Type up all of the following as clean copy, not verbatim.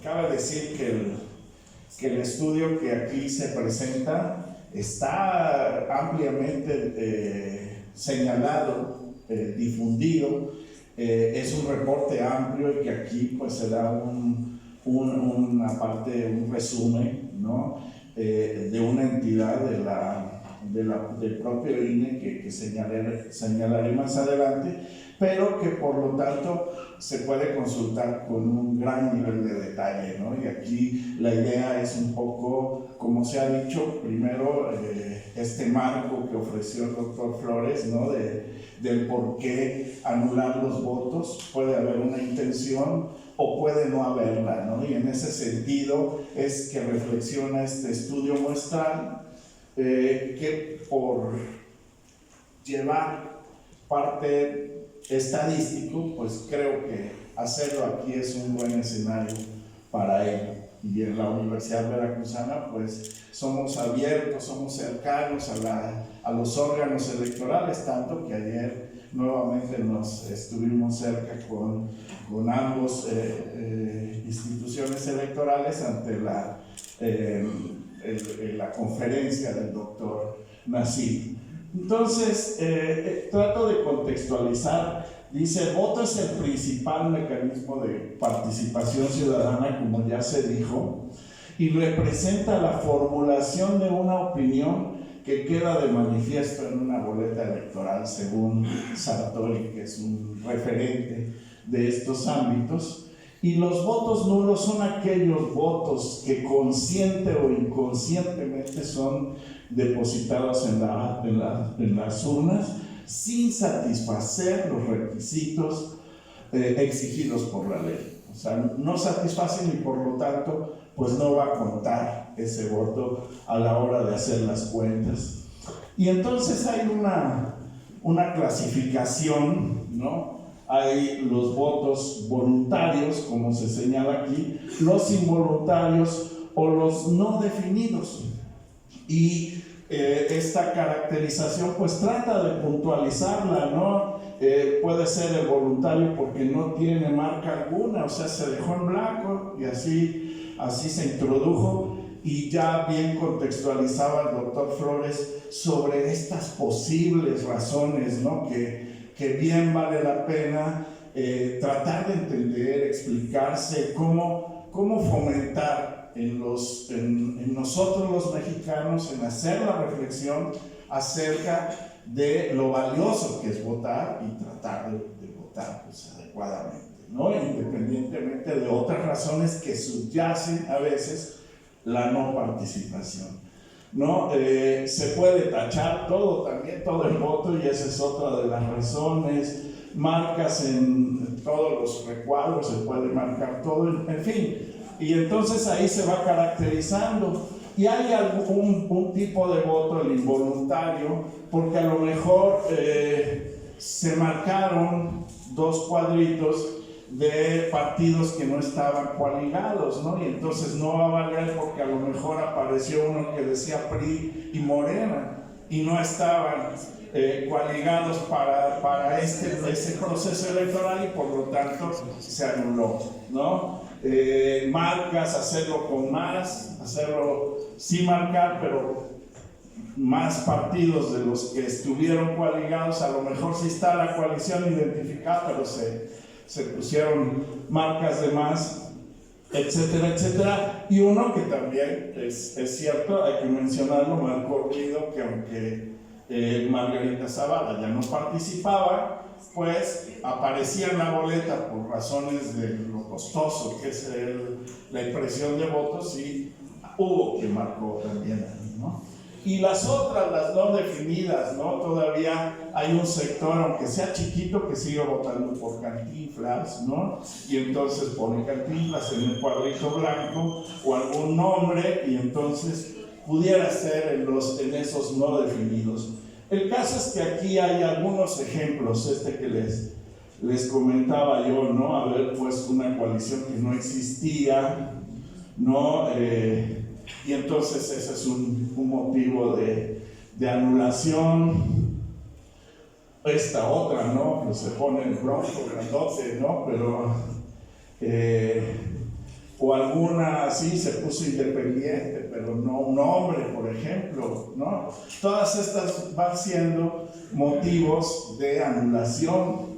cabe decir que el estudio que aquí se presenta está ampliamente señalado, difundido, es un reporte amplio y que aquí pues se da un resumen, ¿no? De una entidad del propio INE que señalaré más adelante, pero que por lo tanto se puede consultar con un gran nivel de detalle, ¿no? Y aquí la idea es un poco, como se ha dicho, primero este marco que ofreció el doctor Flores, ¿no? Del por qué anular los votos. Puede haber una intención o puede no haberla, ¿no? Y en ese sentido es que reflexiona este estudio muestral, que por llevar parte estadístico, pues creo que hacerlo aquí es un buen escenario para ello. Y en la Universidad Veracruzana pues somos abiertos, somos cercanos a los órganos electorales, tanto que ayer nuevamente nos estuvimos cerca con ambos instituciones electorales ante la conferencia del doctor Nassim. Entonces, trato de contextualizar. Dice, el voto es el principal mecanismo de participación ciudadana, como ya se dijo, y representa la formulación de una opinión que queda de manifiesto en una boleta electoral, según Sartori, que es un referente de estos ámbitos. Y los votos nulos son aquellos votos que consciente o inconscientemente son depositados en las urnas sin satisfacer los requisitos exigidos por la ley. O sea, no satisfacen y por lo tanto pues no va a contar ese voto a la hora de hacer las cuentas. Y entonces hay una clasificación, ¿no? Hay los votos voluntarios, como se señala aquí, los involuntarios o los no definidos. Y esta caracterización pues trata de puntualizarla, ¿no? Puede ser el voluntario porque no tiene marca alguna, o sea, se dejó en blanco y así se introdujo, y ya bien contextualizaba el doctor Flores sobre estas posibles razones, ¿no? Que bien vale la pena tratar de entender, explicarse cómo fomentar en nosotros los mexicanos, en hacer la reflexión acerca de lo valioso que es votar y tratar de votar pues, adecuadamente, ¿no? Independientemente de otras razones que subyacen a veces la no participación, ¿no? Se puede tachar todo también, todo el voto, y esa es otra de las razones. Marcas en todos los recuadros, se puede marcar todo, en fin. Y entonces ahí se va caracterizando. Y hay un tipo de voto, el involuntario, porque a lo mejor se marcaron dos cuadritos de partidos que no estaban coaligados, ¿no? Y entonces no va a valer porque a lo mejor apareció uno que decía PRI y Morena y no estaban coaligados para ese proceso electoral, y por lo tanto se anuló, ¿no? Marcas, hacerlo con más, hacerlo sin marcar, pero más partidos de los que estuvieron coaligados, a lo mejor sí está la coalición identificada, pero se pusieron marcas de más, etcétera, etcétera. Y uno que también es cierto, hay que mencionarlo, Marco Guido, que aunque Margarita Zavala ya no participaba, pues aparecía en la boleta por razones de lo costoso que es la impresión de votos, y hubo quien marcó también ahí, ¿no? Y las otras, las no definidas, ¿no? Todavía hay un sector, aunque sea chiquito, que sigue votando por Cantinflas, ¿no? Y entonces pone Cantinflas en el cuadrito blanco o algún nombre, y entonces pudiera ser en esos no definidos. El caso es que aquí hay algunos ejemplos, que les comentaba yo, ¿no? Haber puesto una coalición que no existía, ¿no? Y entonces ese es un motivo de anulación. Esta otra, ¿no? Pues se pone el bronco grandote, ¿no? Pero o alguna sí se puso independiente, pero no un hombre, por ejemplo, ¿no? Todas estas van siendo motivos de anulación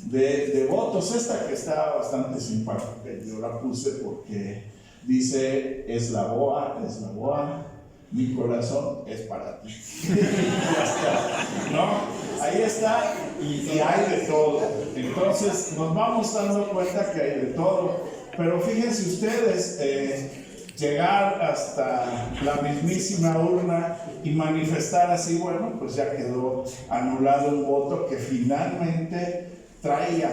de votos. Esta que está bastante simpática, yo la puse porque dice: es la boa, mi corazón es para ti. Ya está, ¿no? Ahí está, y hay de todo. Entonces nos vamos dando cuenta que hay de todo. Pero fíjense ustedes, llegar hasta la mismísima urna y manifestar así, bueno, pues ya quedó anulado un voto que finalmente traía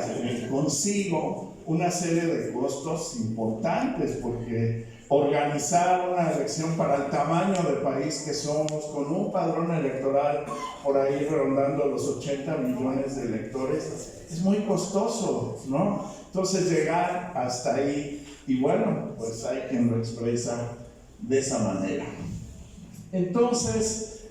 consigo una serie de costos importantes, porque organizar una elección para el tamaño de país que somos, con un padrón electoral por ahí rondando los 80 millones de electores, es muy costoso, ¿no? Entonces llegar hasta ahí, y bueno, pues hay quien lo expresa de esa manera. Entonces,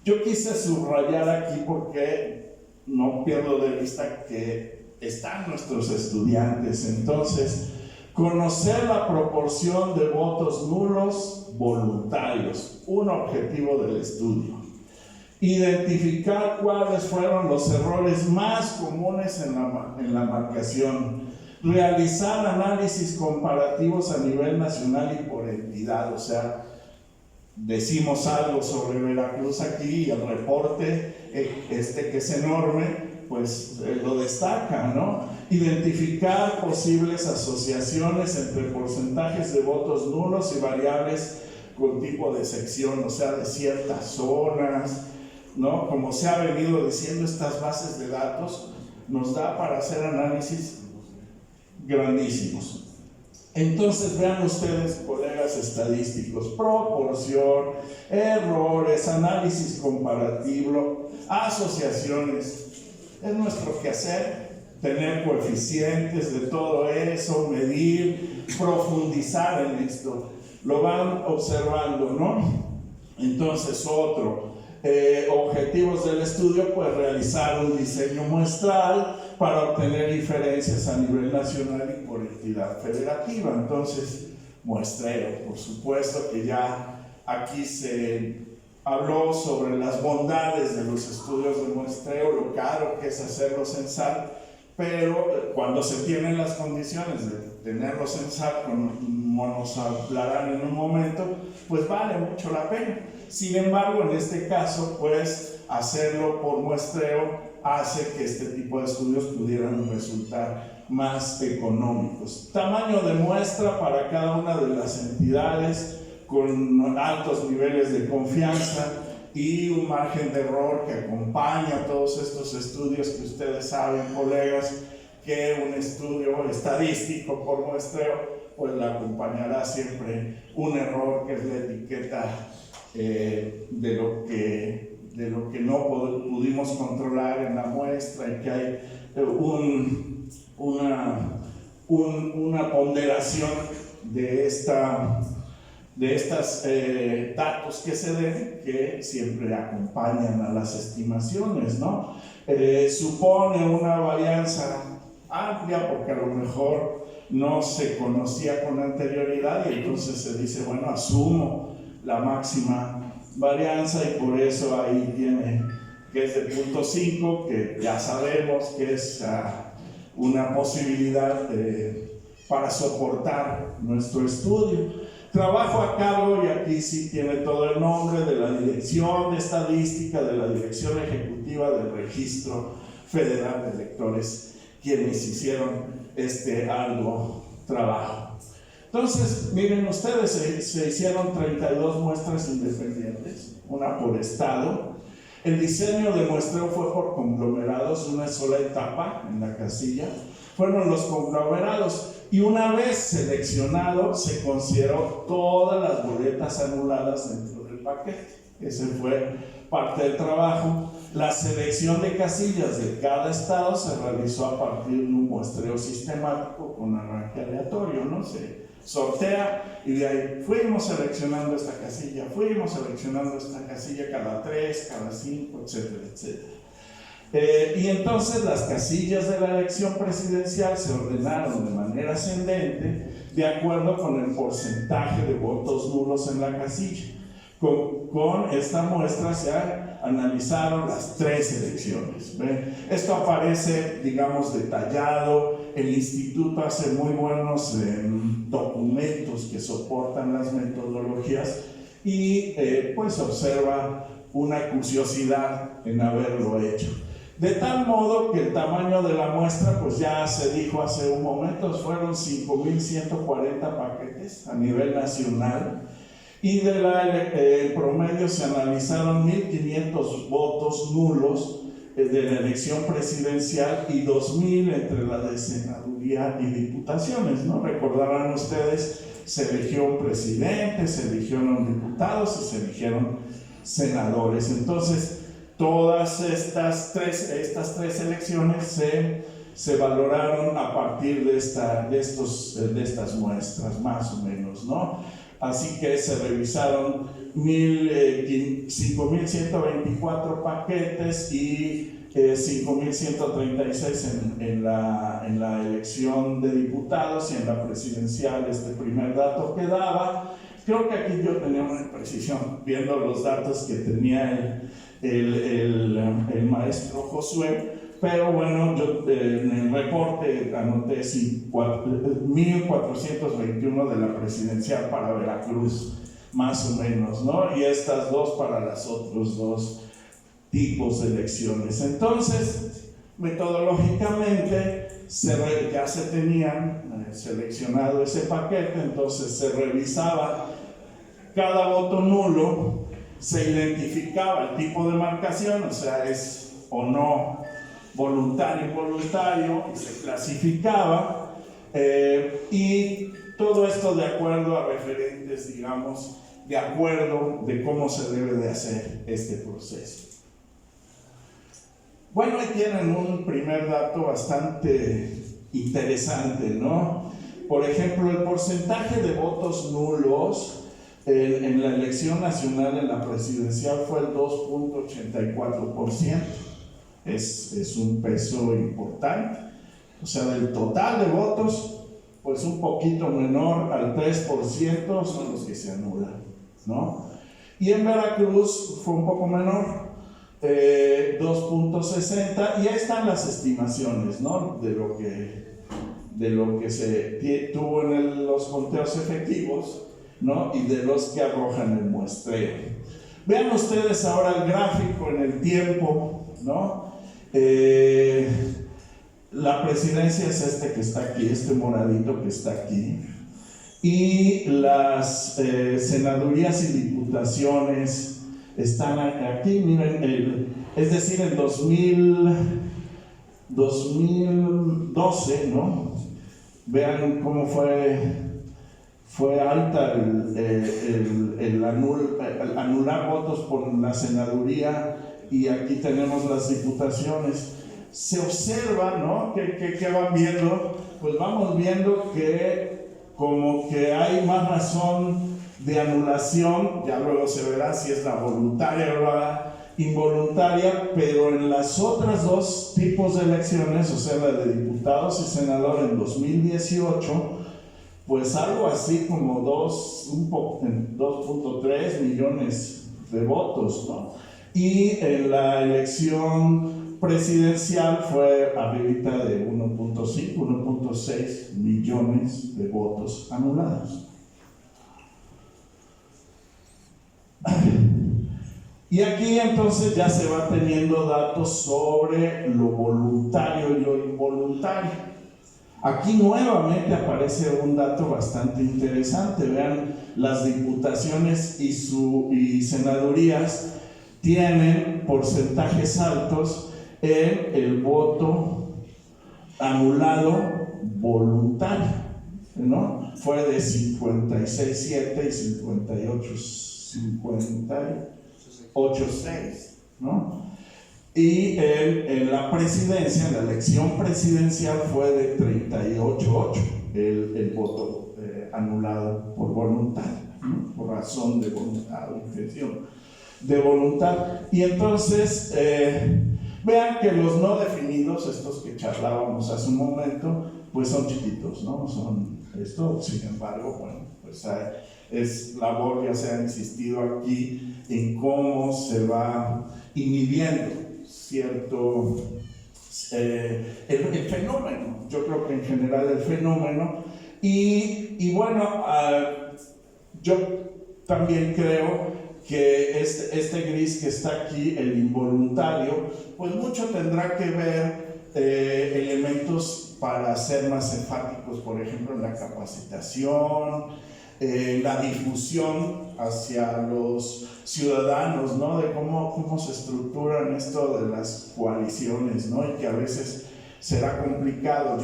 yo quise subrayar aquí porque no pierdo de vista que están nuestros estudiantes. Entonces, conocer la proporción de votos nulos voluntarios, un objetivo del estudio. Identificar cuáles fueron los errores más comunes en la marcación. Realizar análisis comparativos a nivel nacional y por entidad. O sea, decimos algo sobre Veracruz aquí y el reporte, que es enorme, pues lo destaca, ¿no? Identificar posibles asociaciones entre porcentajes de votos nulos y variables con tipo de sección, o sea, de ciertas zonas, ¿no? Como se ha venido diciendo, estas bases de datos nos da para hacer análisis grandísimos. Entonces vean ustedes, colegas estadísticos, proporción, errores, análisis comparativo, asociaciones. Es nuestro quehacer tener coeficientes de todo eso, medir, profundizar en esto. Lo van observando, ¿no? Entonces, objetivos del estudio, pues realizar un diseño muestral para obtener diferencias a nivel nacional y por entidad federativa. Entonces, muestreo, por supuesto que ya aquí se habló sobre las bondades de los estudios de muestreo, lo caro que es hacerlos en SAT, pero cuando se tienen las condiciones de tenerlos en SAT, como nos hablarán en un momento, pues vale mucho la pena. Sin embargo, en este caso, pues hacerlo por muestreo hace que este tipo de estudios pudieran resultar más económicos. Tamaño de muestra para cada una de las entidades con altos niveles de confianza y un margen de error que acompaña todos estos estudios que ustedes saben, colegas, que un estudio estadístico por muestreo pues le acompañará siempre un error que es la etiqueta de lo que no pudimos controlar en la muestra, y que hay una ponderación de estos datos que se den, que siempre acompañan a las estimaciones, ¿no? Supone una varianza amplia porque a lo mejor no se conocía con anterioridad, y entonces se dice, bueno, asumo la máxima varianza, y por eso ahí tiene que es de 0.5, que ya sabemos que es una posibilidad para soportar nuestro estudio. Trabajo a cargo, y aquí sí tiene todo el nombre, de la Dirección de Estadística, de la Dirección Ejecutiva del Registro Federal de Electores, quienes hicieron este arduo trabajo. Entonces, miren ustedes, se hicieron 32 muestras independientes, una por estado. El diseño de muestreo fue por conglomerados, una sola etapa en la casilla. Fueron los conglomerados, y una vez seleccionado, se consideró todas las boletas anuladas dentro del paquete. Ese fue parte del trabajo. La selección de casillas de cada estado se realizó a partir de un muestreo sistemático con arranque aleatorio, ¿no? Se sortea, y de ahí fuimos seleccionando esta casilla cada 3, cada 5, etcétera, etcétera. Y entonces las casillas de la elección presidencial se ordenaron de manera ascendente de acuerdo con el porcentaje de votos nulos en la casilla. Con esta muestra se analizaron las 3 elecciones. ¿Ven? Esto aparece, digamos, detallado. El instituto hace muy buenos documentos que soportan las metodologías y pues observa una acuciosidad en haberlo hecho. De tal modo que el tamaño de la muestra, pues ya se dijo hace un momento, fueron 5.140 paquetes a nivel nacional, y el promedio se analizaron 1.500 votos nulos de la elección presidencial y 2.000 entre la de senaduría y diputaciones, ¿no? Recordarán ustedes, se eligió un presidente, se eligieron diputados y se eligieron senadores. Entonces, todas estas tres elecciones se valoraron a partir de estas muestras, más o menos, ¿no? Así que se revisaron 5.124 paquetes y 5.136 en la elección de diputados, y en la presidencial primer dato que daba. Creo que aquí yo tenía una imprecisión, viendo los datos que tenía el maestro Josué, pero bueno, yo en el reporte anoté 1.421 de la presidencial para Veracruz, más o menos, ¿no? Y estas 2 para los otros 2 tipos de elecciones. Entonces, metodológicamente, ya se tenían seleccionado ese paquete, entonces se revisaba cada voto nulo, se identificaba el tipo de marcación, o sea, es o no voluntario, involuntario, y se clasificaba, y todo esto de acuerdo a referentes, digamos, de acuerdo de cómo se debe de hacer este proceso. Bueno, ahí tienen un primer dato bastante interesante, ¿no? Por ejemplo, el porcentaje de votos nulos en la elección nacional, en la presidencial, fue el 2.84%. Es un peso importante. O sea, del total de votos, pues un poquito menor al 3% son los que se anulan, ¿no? Y en Veracruz fue un poco menor, 2.60, y ahí están las estimaciones, ¿no? De lo que se tuvo en los conteos efectivos, ¿no? Y de los que arrojan el muestreo. Vean ustedes ahora el gráfico en el tiempo, ¿no? La presidencia es que está aquí, este moradito que está aquí, y las senadurías y diputaciones están aquí. Miren, es decir, en 2012, ¿no? Vean cómo fue alta el anular votos por la senaduría, y aquí tenemos las diputaciones. Se observa, ¿no? ¿Qué van viendo? Pues vamos viendo que como que hay más razón de anulación, ya luego se verá si es la voluntaria o la involuntaria, pero en las otras 2 tipos de elecciones, o sea, la de diputados y senador en 2018, pues algo así como 2.3 millones de votos, ¿no? Y en la elección presidencial fue arribita de 1.5, 1.6 millones de votos anulados. Y aquí entonces ya se va teniendo datos sobre lo voluntario y lo involuntario. Aquí nuevamente aparece un dato bastante interesante. Vean, las diputaciones y senadurías tienen porcentajes altos en el voto anulado voluntario, ¿no? Fue de 56.7 y 58.6, ¿no? Y en la presidencia, en la elección presidencial, fue de 38.8 el voto anulado por voluntad, ¿no? Por razón de voluntad o intención de voluntad. Y entonces Vean que los no definidos, estos que charlábamos hace un momento, pues son chiquitos, ¿no? Son esto, sin embargo, bueno, pues es labor, ya se ha insistido aquí, en cómo se va inhibiendo cierto el fenómeno. Yo creo que en general el fenómeno, y bueno, yo también creo que este gris que está aquí, el involuntario, pues mucho tendrá que ver elementos para ser más enfáticos, por ejemplo, en la capacitación, la difusión hacia los ciudadanos, ¿no? De cómo se estructuran esto de las coaliciones, ¿no? Y que a veces será complicado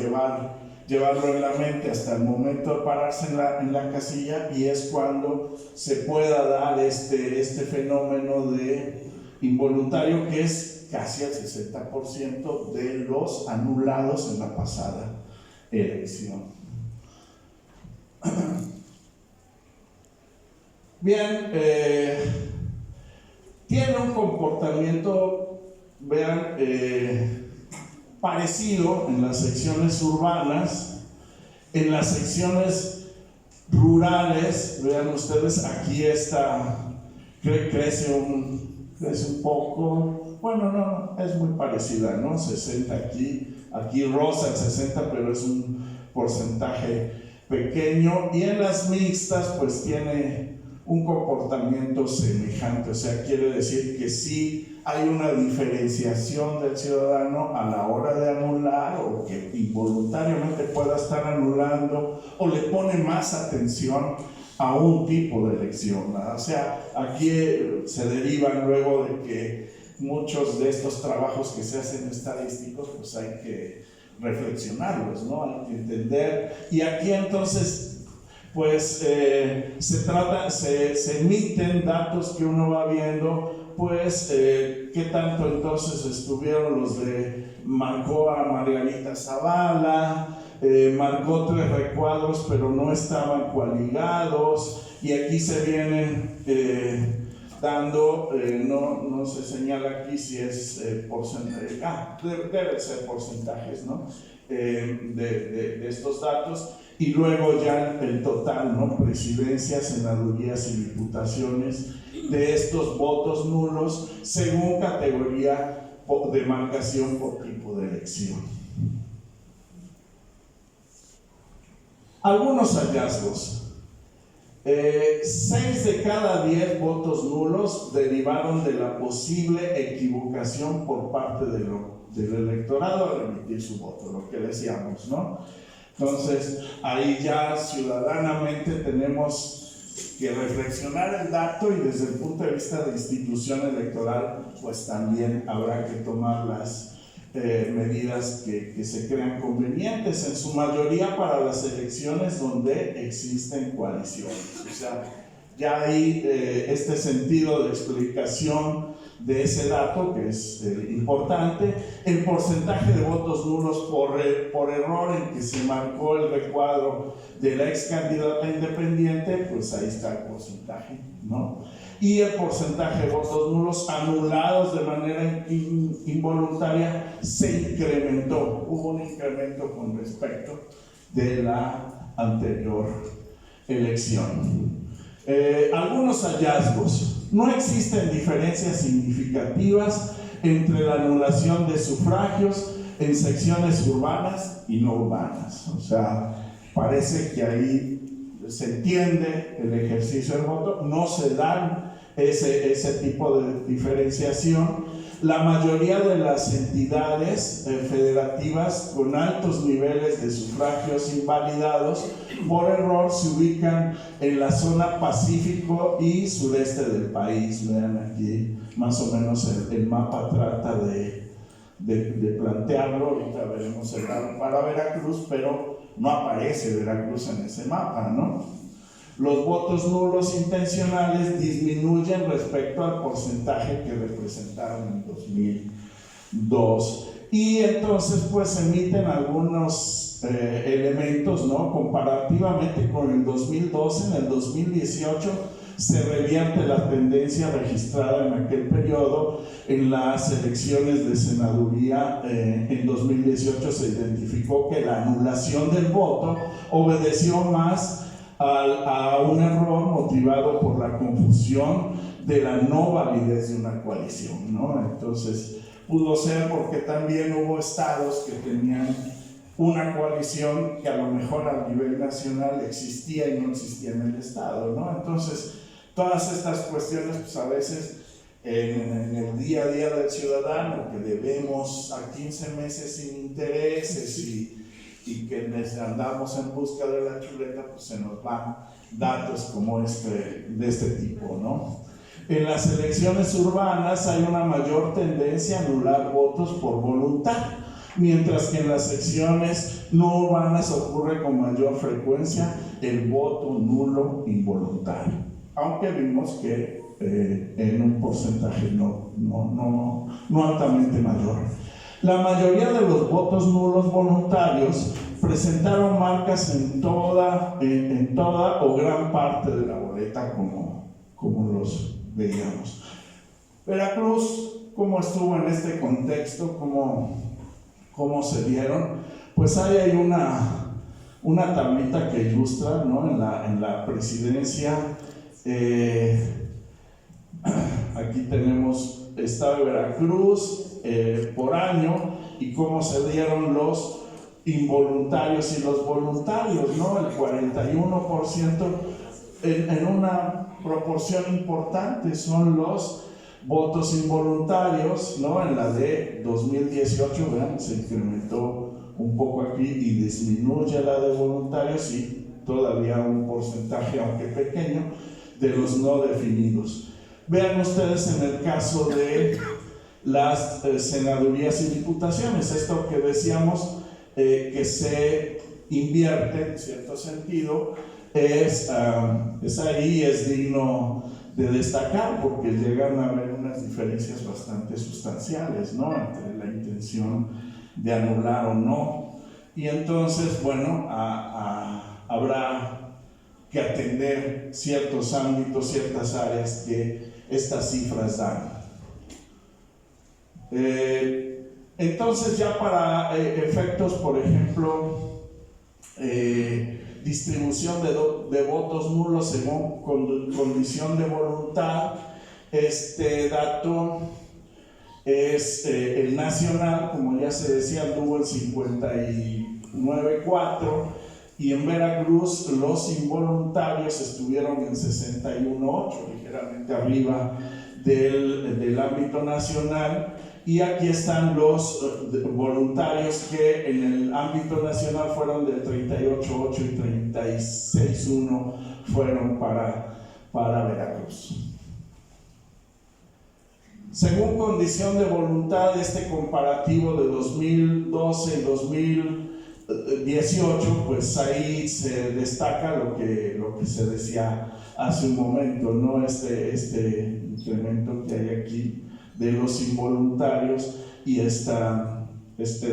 llevarlo en la mente hasta el momento de pararse en la casilla, y es cuando se pueda dar este fenómeno de involuntario, que es casi el 60% de los anulados en la pasada elección. Bien, tiene un comportamiento, vean, parecido en las secciones urbanas. En las secciones rurales, vean ustedes, aquí crece un poco, bueno, no, es muy parecida, ¿no? 60 aquí rosa el 60, pero es un porcentaje pequeño, y en las mixtas pues tiene un comportamiento semejante, o sea, quiere decir que sí hay una diferenciación del ciudadano a la hora de anular, o que involuntariamente pueda estar anulando, o le pone más atención a un tipo de elección, ¿verdad? O sea, aquí se derivan luego de que muchos de estos trabajos que se hacen estadísticos, pues hay que reflexionarlos, ¿no? Hay que entender, y aquí entonces pues se emiten datos que uno va viendo, pues qué tanto entonces estuvieron los marcó a Margarita Zavala, marcó 3 recuadros pero no estaban coaligados, y aquí se vienen dando, no se señala aquí si es porcentaje, debe ser porcentajes, ¿no? De estos datos. Y luego ya el total, ¿no? Presidencias, senadurías y diputaciones de estos votos nulos según categoría de marcación por tipo de elección. Algunos hallazgos. 6 de cada 10 votos nulos derivaron de la posible equivocación por parte del electorado al emitir su voto, lo que decíamos, ¿no? Entonces, ahí ya ciudadanamente tenemos que reflexionar el dato, y desde el punto de vista de institución electoral, pues también habrá que tomar las medidas que se crean convenientes, en su mayoría para las elecciones donde existen coaliciones. O sea, ya hay este sentido de explicación de ese dato que es importante. El porcentaje de votos nulos por error en que se marcó el recuadro de la ex candidata independiente, pues ahí está el porcentaje, ¿no? Y el porcentaje de votos nulos anulados de manera involuntaria se incrementó, hubo un incremento con respecto de la anterior elección. Algunos hallazgos. No existen diferencias significativas entre la anulación de sufragios en secciones urbanas y no urbanas. O sea, parece que ahí se entiende el ejercicio del voto, no se dan ese tipo de diferenciación. La mayoría de las entidades federativas con altos niveles de sufragios invalidados por error se ubican en la zona Pacífico y sureste del país. Vean aquí, más o menos el mapa trata de plantearlo. Ahorita veremos el dato para Veracruz, pero no aparece Veracruz en ese mapa, ¿no? Los votos nulos intencionales disminuyen respecto al porcentaje que representaron en 2002. Y entonces pues se emiten algunos elementos, ¿no? Comparativamente con el 2012, en el 2018 se revierte la tendencia registrada en aquel periodo. En las elecciones de senaduría en 2018 se identificó que la anulación del voto obedeció más a un error motivado por la confusión de la no validez de una coalición, ¿no? Entonces, pudo ser porque también hubo estados que tenían una coalición que a lo mejor a nivel nacional existía y no existía en el estado, ¿no? Entonces, todas estas cuestiones, pues a veces en el día a día del ciudadano, que debemos a 15 meses sin intereses y que andamos en busca de la chuleta, pues se nos van datos como de este tipo, ¿no? En las elecciones urbanas hay una mayor tendencia a anular votos por voluntad, mientras que en las secciones no urbanas ocurre con mayor frecuencia el voto nulo involuntario, aunque vimos que en un porcentaje no altamente mayor. La mayoría de los votos nulos voluntarios presentaron marcas en toda o gran parte de la boleta, como los veíamos. Veracruz, ¿cómo estuvo en este contexto? ¿Cómo se dieron? Pues hay una tablita que ilustra, ¿no? En la presidencia, aquí tenemos estado de Veracruz por año y cómo se dieron los involuntarios y los voluntarios, ¿no? El 41% en una proporción importante son los votos involuntarios, ¿no? En la de 2018, vean, se incrementó un poco aquí y disminuye la de voluntarios y todavía un porcentaje, aunque pequeño, de los no definidos. Vean ustedes en el caso de las senadurías y diputaciones, esto que decíamos que se invierte en cierto sentido, es ahí, es digno de destacar porque llegan a haber unas diferencias bastante sustanciales, ¿no? Entre la intención de anular o no. Y entonces, bueno, habrá que atender ciertos ámbitos, ciertas áreas que estas cifras dan. Entonces, ya para efectos, por ejemplo, distribución de votos nulos según condición de voluntad, este dato es el nacional, como ya se decía, anduvo en 59.4, y en Veracruz los involuntarios estuvieron en 61.8, ligeramente arriba del ámbito nacional. Y aquí están los voluntarios que en el ámbito nacional fueron del 38.8 y 36.1 fueron para Veracruz. Según condición de voluntad, este comparativo de 2012 y 2018, pues ahí se destaca lo que se decía hace un momento, ¿no? Este incremento que hay aquí de los involuntarios y este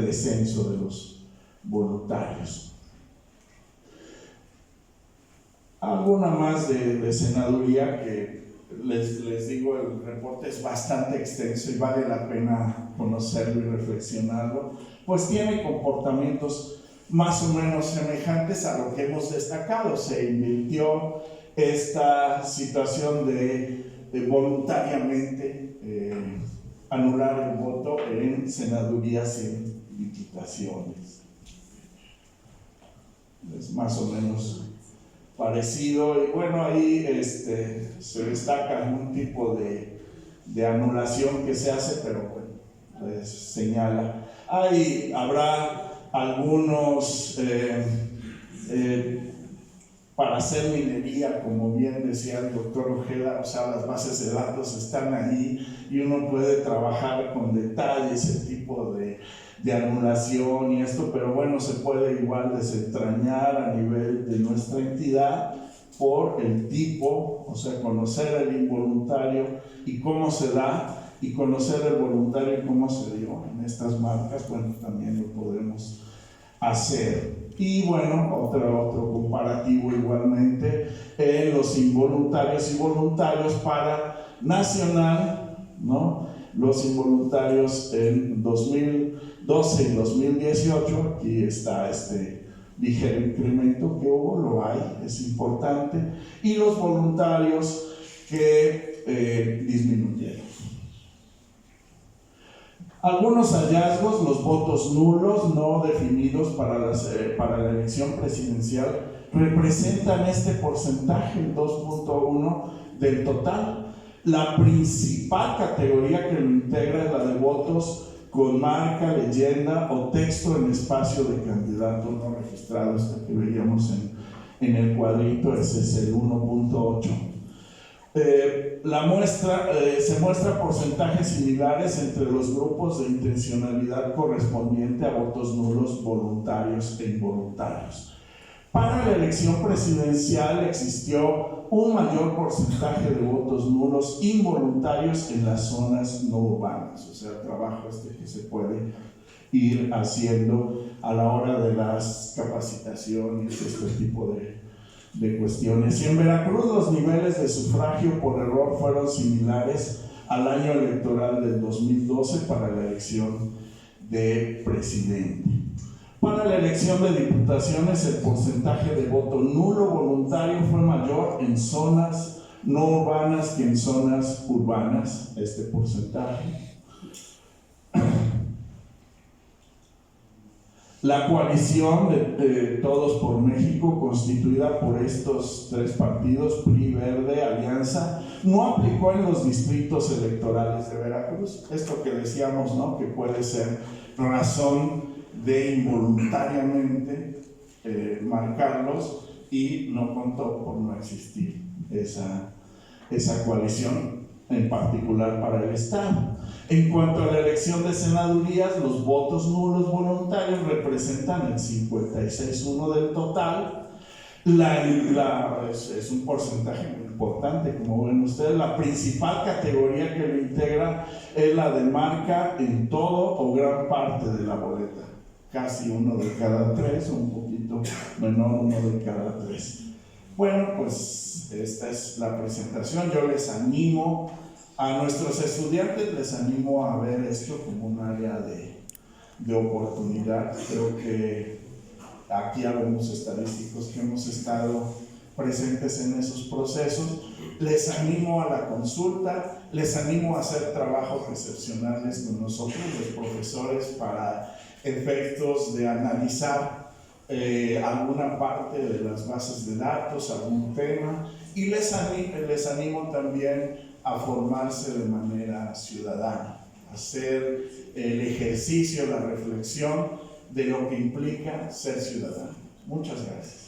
descenso de los voluntarios. Alguna más de senaduría que les digo, el reporte es bastante extenso y vale la pena conocerlo y reflexionarlo, pues tiene comportamientos más o menos semejantes a lo que hemos destacado. Se invirtió esta situación de voluntariamente anular el voto en senadurías y en diputaciones. Es más o menos parecido, y bueno, ahí se destaca un tipo de anulación que se hace, pero bueno, les señala. Habrá algunos para hacer minería, como bien decía el doctor Ojeda, o sea, las bases de datos están ahí y uno puede trabajar con detalles el tipo de anulación y esto, pero bueno, se puede igual desentrañar a nivel de nuestra entidad por el tipo, o sea, conocer el involuntario y cómo se da, y conocer el voluntario y cómo se dio en estas marcas, bueno, también lo podemos hacer. Y bueno, otro comparativo igualmente en los involuntarios y voluntarios para nacional, ¿no? Los involuntarios en 2012 y 2018, aquí está este ligero incremento que hubo, lo hay, es importante, y los voluntarios que disminuyeron. Algunos hallazgos: los votos nulos no definidos para la elección presidencial representan este porcentaje, el 2.1 del total. La principal categoría que lo integra es la de votos con marca, leyenda o texto en espacio de candidato no registrado, este que veíamos en el cuadrito, ese es el 1.8. Se muestra porcentajes similares entre los grupos de intencionalidad correspondiente a votos nulos, voluntarios e involuntarios. Para la elección presidencial existió un mayor porcentaje de votos nulos involuntarios en las zonas no urbanas, o sea, el trabajo que se puede ir haciendo a la hora de las capacitaciones, este tipo de cuestiones. Y en Veracruz los niveles de sufragio por error fueron similares al año electoral del 2012 para la elección de presidente. Para la elección de diputaciones, el porcentaje de voto nulo voluntario fue mayor en zonas no urbanas que en zonas urbanas, este porcentaje. La coalición de Todos por México, constituida por estos tres partidos, PRI, Verde, Alianza, no aplicó en los distritos electorales de Veracruz. Esto que decíamos, ¿no?, que puede ser razón de involuntariamente marcarlos, y no contó por no existir esa coalición, en particular para el Estado. En cuanto a la elección de senadurías, los votos nulos voluntarios representan el 56.1% del total. Es un porcentaje muy importante, como ven ustedes. La principal categoría que lo integra es la de marca en todo o gran parte de la boleta, casi 1 de cada 3, un poquito menor, 1 de cada 3. Bueno, pues esta es la presentación. Yo les animo a nuestros estudiantes, les animo a ver esto como un área de oportunidad. Creo que aquí habemos estadísticos que hemos estado presentes en esos procesos. Les animo a la consulta, les animo a hacer trabajos excepcionales con nosotros, los profesores, para efectos de analizar alguna parte de las bases de datos, algún tema, y les animo también a formarse de manera ciudadana, hacer el ejercicio, la reflexión de lo que implica ser ciudadano. Muchas gracias.